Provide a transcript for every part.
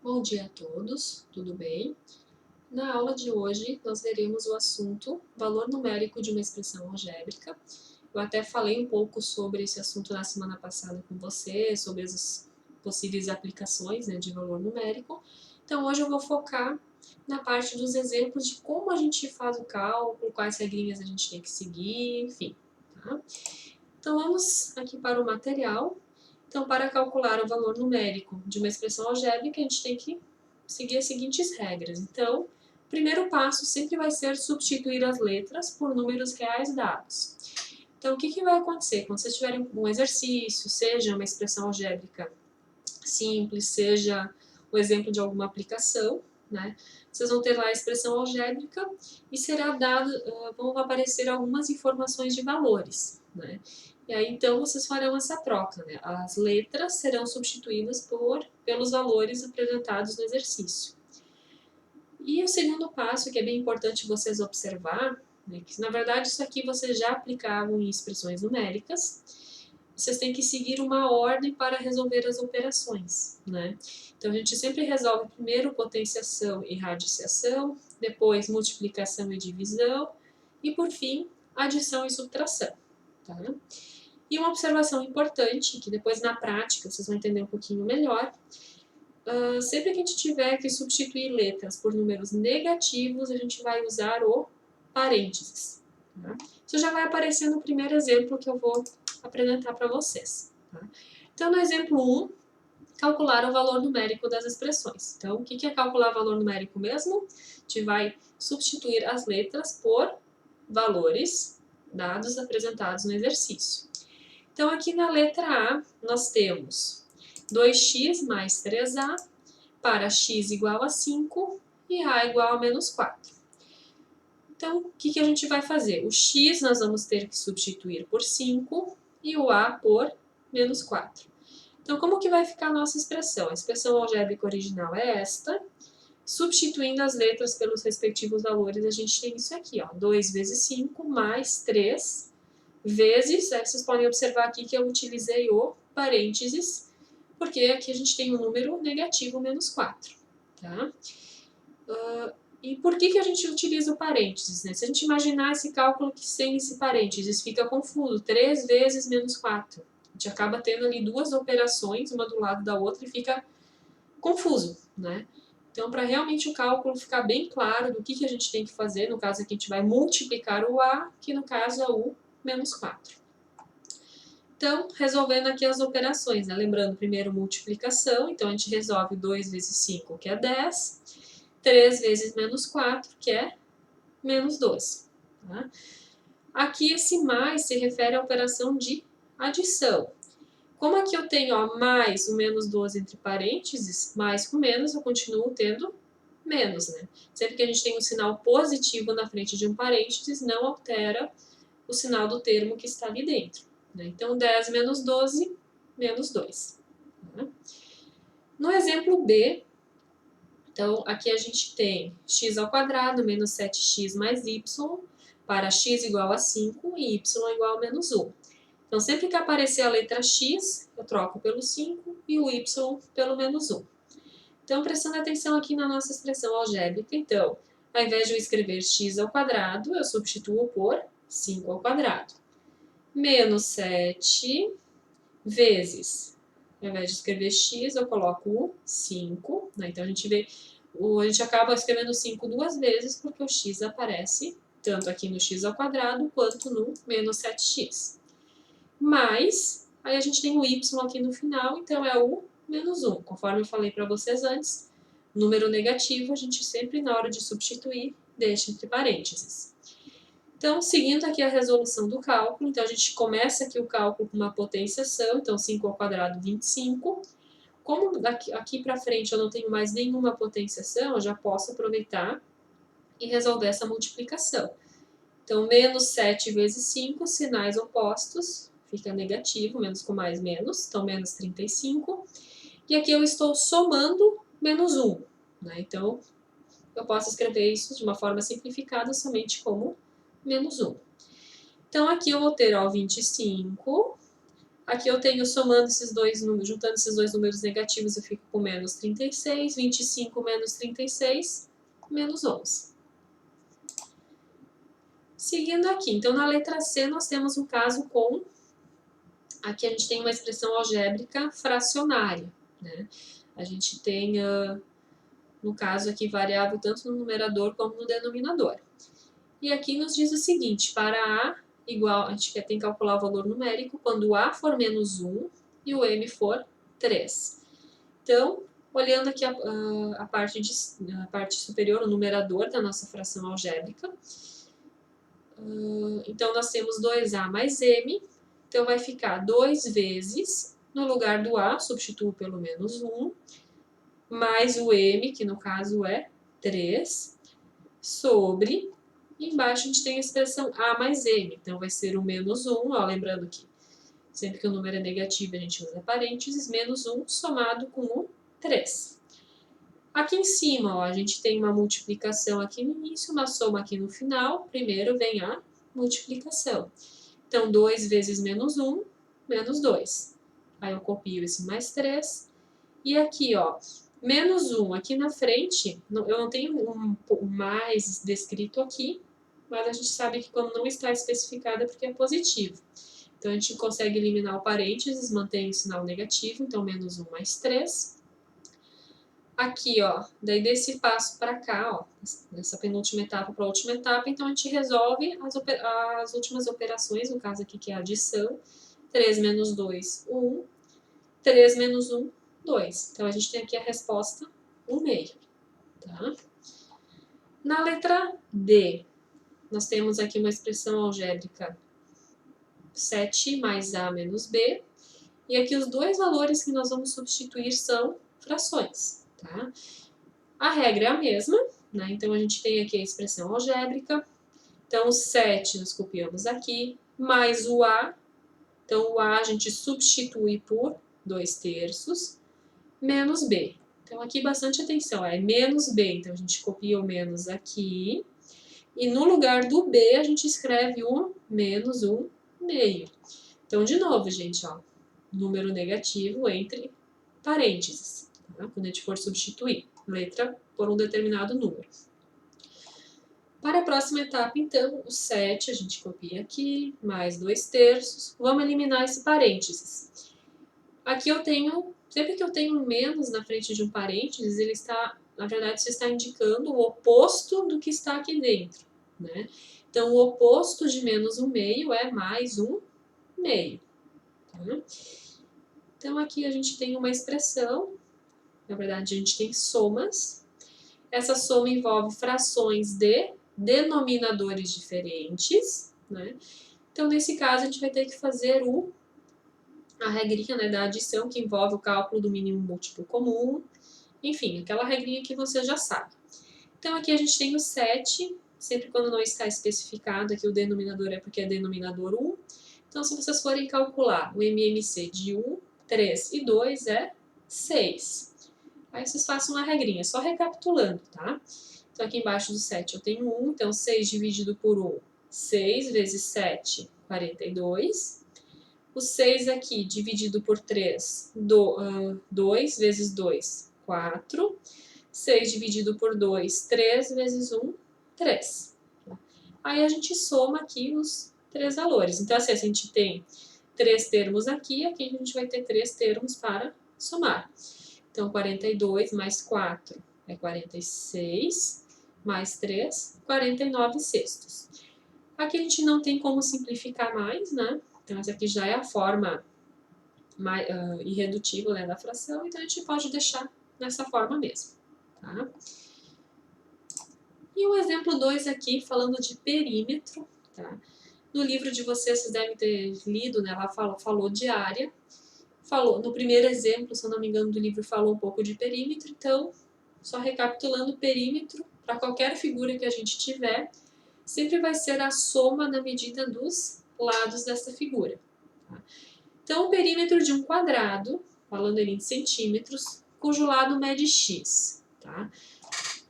Bom dia a todos, tudo bem? Na aula de hoje, nós veremos o assunto valor numérico de uma expressão algébrica. Eu até falei um pouco sobre esse assunto na semana passada com você, sobre as possíveis aplicações, de valor numérico. Então, hoje eu vou focar na parte dos exemplos de como a gente faz o cálculo, quais regrinhas a gente tem que seguir, enfim. Tá? Então, vamos aqui para o material. Então, para calcular o valor numérico de uma expressão algébrica, a gente tem que seguir as seguintes regras. Então, o primeiro passo sempre vai ser substituir as letras por números reais dados. Então, o que vai acontecer? Quando vocês tiverem um exercício, seja uma expressão algébrica simples, seja o exemplo de alguma aplicação, né? Vocês vão ter lá a expressão algébrica e vão aparecer algumas informações de valores, né? E aí, então, vocês farão essa troca, né? As letras serão substituídas pelos valores apresentados no exercício. E o segundo passo, que é bem importante vocês observar, né, que na verdade isso aqui vocês já aplicavam em expressões numéricas, vocês têm que seguir uma ordem para resolver as operações, né? Então, a gente sempre resolve primeiro potenciação e radiciação, depois multiplicação e divisão, e por fim, adição e subtração, tá? E uma observação importante, que depois na prática vocês vão entender um pouquinho melhor, sempre que a gente tiver que substituir letras por números negativos, a gente vai usar o parênteses. Tá? Isso já vai aparecer no primeiro exemplo que eu vou apresentar para vocês. Tá? Então, no exemplo 1, calcular o valor numérico das expressões. Então, o que é calcular o valor numérico mesmo? A gente vai substituir as letras por valores dados apresentados no exercício. Então, aqui na letra A, nós temos 2x mais 3a para x igual a 5 e a igual a menos 4. Então, o que a gente vai fazer? O x nós vamos ter que substituir por 5 e o a por menos 4. Então, como que vai ficar a nossa expressão? A expressão algébrica original é esta. Substituindo as letras pelos respectivos valores, a gente tem isso aqui, ó, 2 vezes 5 mais 3 vezes, vocês podem observar aqui que eu utilizei o parênteses, porque aqui a gente tem um número negativo, menos 4. Tá? E por que a gente utiliza o parênteses? Né? Se a gente imaginar esse cálculo que sem esse parênteses fica confuso, 3 vezes menos 4. A gente acaba tendo ali duas operações, uma do lado da outra, e fica confuso, né? Então, para realmente o cálculo ficar bem claro do que a gente tem que fazer, no caso aqui a gente vai multiplicar o a, que no caso é o menos 4. Então, resolvendo aqui as operações, né? Lembrando, primeiro multiplicação, então a gente resolve 2 vezes 5, que é 10, 3 vezes menos 4, que é menos 12. Tá? Aqui esse mais se refere à operação de adição. Como aqui eu tenho mais o menos 12 entre parênteses, mais com menos, eu continuo tendo menos, né? Sempre que a gente tem um sinal positivo na frente de um parênteses, não altera o sinal do termo que está ali dentro. Né? Então, 10 menos 12, menos 2. Tá? No exemplo B, então, aqui a gente tem x ao quadrado menos 7x mais y para x igual a 5 e y igual a menos 1. Então, sempre que aparecer a letra x, eu troco pelo 5 e o y pelo menos 1. Então, prestando atenção aqui na nossa expressão algébrica, então, ao invés de eu escrever x ao quadrado, eu substituo por 5 ao quadrado. Menos 7 vezes, ao invés de escrever x, eu coloco o 5. Né? Então, a gente acaba escrevendo 5 duas vezes, porque o x aparece tanto aqui no x ao quadrado, quanto no menos 7x. Mais, aí a gente tem o y aqui no final, então é o menos 1. Conforme eu falei para vocês antes, número negativo a gente sempre, na hora de substituir, deixa entre parênteses. Então, seguindo aqui a resolução do cálculo, então a gente começa aqui o cálculo com uma potenciação, então 5 ao quadrado, 25. Como aqui para frente eu não tenho mais nenhuma potenciação, eu já posso aproveitar e resolver essa multiplicação. Então, menos 7 vezes 5, sinais opostos, fica negativo, menos com mais, menos, então menos 35. E aqui eu estou somando menos 1. Né? Então, eu posso escrever isso de uma forma simplificada somente como menos 1. Então, aqui eu vou ter ó, 25 Aqui eu tenho somando esses dois números, juntando esses dois números negativos, eu fico com menos 36, 25 menos 36, menos 11. Seguindo aqui, então na letra C nós temos um caso com, aqui a gente tem uma expressão algébrica fracionária, né? A gente tem, no caso aqui, variável tanto no numerador como no denominador. E aqui nos diz o seguinte, para A igual, a gente tem que calcular o valor numérico quando A for menos 1 e o M for 3. Então, olhando aqui a parte superior, o numerador da nossa fração algébrica, então nós temos 2A mais M, então vai ficar 2 vezes, no lugar do A, substituo pelo menos 1, mais o M, que no caso é 3, sobre, embaixo a gente tem a expressão A mais M, então vai ser o menos 1, ó, lembrando que sempre que o número é negativo a gente usa parênteses, menos 1 somado com o 3. Aqui em cima, ó, a gente tem uma multiplicação aqui no início, uma soma aqui no final. Primeiro vem a multiplicação. Então, 2 vezes menos 1, menos 2. Aí eu copio esse mais 3. E aqui, ó, menos 1 aqui na frente, eu não tenho um mais descrito aqui, mas a gente sabe que quando não está especificado é porque é positivo. Então, a gente consegue eliminar o parênteses, mantém o sinal negativo, então menos 1 mais 3. Aqui, ó, daí desse passo para cá, ó, dessa penúltima etapa para a última etapa, então a gente resolve as últimas operações, no caso aqui que é a adição, 3 menos 2, 1, 3 menos 1, 2. Então a gente tem aqui a resposta 1/2, tá? Na letra D, nós temos aqui uma expressão algébrica 7 mais A menos B, e aqui os dois valores que nós vamos substituir são frações. Tá? A regra é a mesma, né? Então a gente tem aqui a expressão algébrica. Então o 7 nós copiamos aqui, mais o A. Então o A a gente substitui por 2/3, menos B. Então aqui bastante atenção, é menos B. Então a gente copia o menos aqui. E no lugar do B a gente escreve o menos 1/2. Então de novo, gente, ó, número negativo entre parênteses, tá? Quando a gente for substituir letra por um determinado número. Para a próxima etapa, então, o 7 a gente copia aqui, mais 2/3. Vamos eliminar esse parênteses. Aqui eu tenho, sempre que eu tenho um menos na frente de um parênteses, ele está, na verdade, você está indicando o oposto do que está aqui dentro, né? Então, o oposto de menos 1/2 é mais 1/2. Tá? Então, aqui a gente tem uma expressão, na verdade, a gente tem somas. Essa soma envolve frações de denominadores diferentes, né? Então, nesse caso, a gente vai ter que fazer a regrinha, né, da adição, que envolve o cálculo do mínimo múltiplo comum, enfim, aquela regrinha que você já sabe. Então, aqui a gente tem o 7, sempre quando não está especificado aqui o denominador é porque é denominador 1. Então, se vocês forem calcular o MMC de 1, 3 e 2 é 6. Aí vocês façam a regrinha, só recapitulando, tá? Então, aqui embaixo do 7 eu tenho 1, então 6 dividido por 1, 6 vezes 7, 42. O 6 aqui dividido por 3, 2 vezes 2, 4. 6 dividido por 2, 3 vezes 1, 3. Aí a gente soma aqui os 3 valores. Então, assim, a gente tem 3 termos aqui a gente vai ter 3 termos para somar. Então, 42 mais 4 é 46, mais 3, 49 sextos. Aqui a gente não tem como simplificar mais, né? Então, essa aqui já é a forma irredutível, né, da fração, então a gente pode deixar nessa forma mesmo, tá? E o exemplo 2 aqui, falando de perímetro, tá? No livro de vocês devem ter lido, né, lá falou de área. No primeiro exemplo, se eu não me engano, do livro falou um pouco de perímetro, então, só recapitulando, perímetro, para qualquer figura que a gente tiver, sempre vai ser a soma na medida dos lados dessa figura. Tá? Então, o perímetro de um quadrado, falando ele em centímetros, cujo lado mede x. Tá?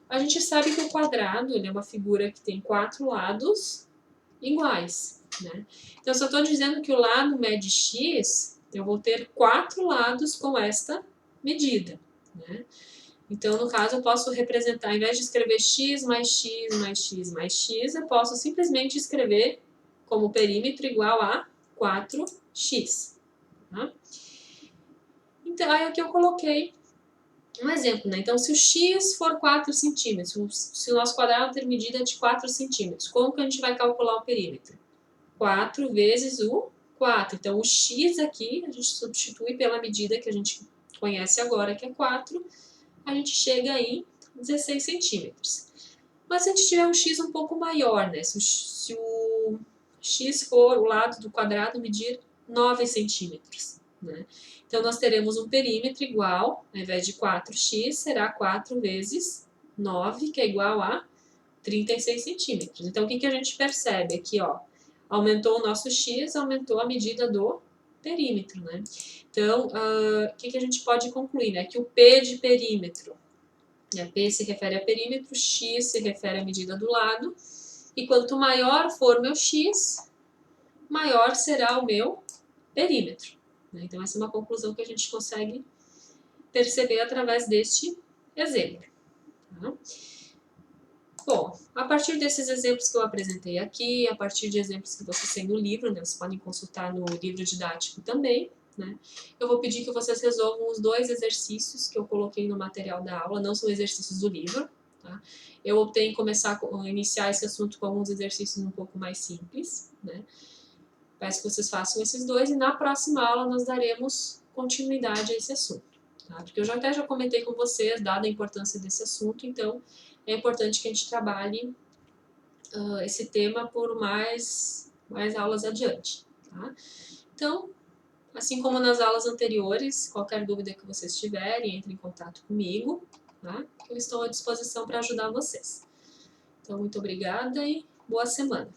A gente sabe que o quadrado ele é uma figura que tem 4 lados iguais. Né? Então, se eu estou dizendo que o lado mede x, eu vou ter 4 lados com esta medida, né? Então, no caso, eu posso representar, ao invés de escrever x mais x mais x mais x, eu posso simplesmente escrever como perímetro igual a 4x. Tá? Então, aí aqui eu coloquei um exemplo, né? Então, se o x for 4 centímetros, se o nosso quadrado ter medida de 4 centímetros, como que a gente vai calcular o perímetro? 4 vezes o 4. Então, o x aqui, a gente substitui pela medida que a gente conhece agora, que é 4, a gente chega em 16 centímetros. Mas se a gente tiver um x um pouco maior, né? Se o x for o lado do quadrado medir 9 centímetros, né? Então, nós teremos um perímetro igual, ao invés de 4x, será 4 vezes 9, que é igual a 36 centímetros. Então, o que a gente percebe aqui, ó? Aumentou o nosso x, aumentou a medida do perímetro, né? Então, o que a gente pode concluir, né? Que o P de perímetro, né? P se refere a perímetro, x se refere à medida do lado, e quanto maior for meu x, maior será o meu perímetro. Né? Então, essa é uma conclusão que a gente consegue perceber através deste exemplo. Tá? Bom, a partir desses exemplos que eu apresentei aqui, a partir de exemplos que vocês têm no livro, né, vocês podem consultar no livro didático também, né, eu vou pedir que vocês resolvam os 2 exercícios que eu coloquei no material da aula, não são exercícios do livro, tá? Eu optei em iniciar esse assunto com alguns exercícios um pouco mais simples, né? Peço que vocês façam esses 2 e na próxima aula nós daremos continuidade a esse assunto, tá? Porque eu até já comentei com vocês, dada a importância desse assunto, então é importante que a gente trabalhe esse tema por mais aulas adiante. Tá? Então, assim como nas aulas anteriores, qualquer dúvida que vocês tiverem, entre em contato comigo, tá? Eu estou à disposição para ajudar vocês. Então, muito obrigada e boa semana.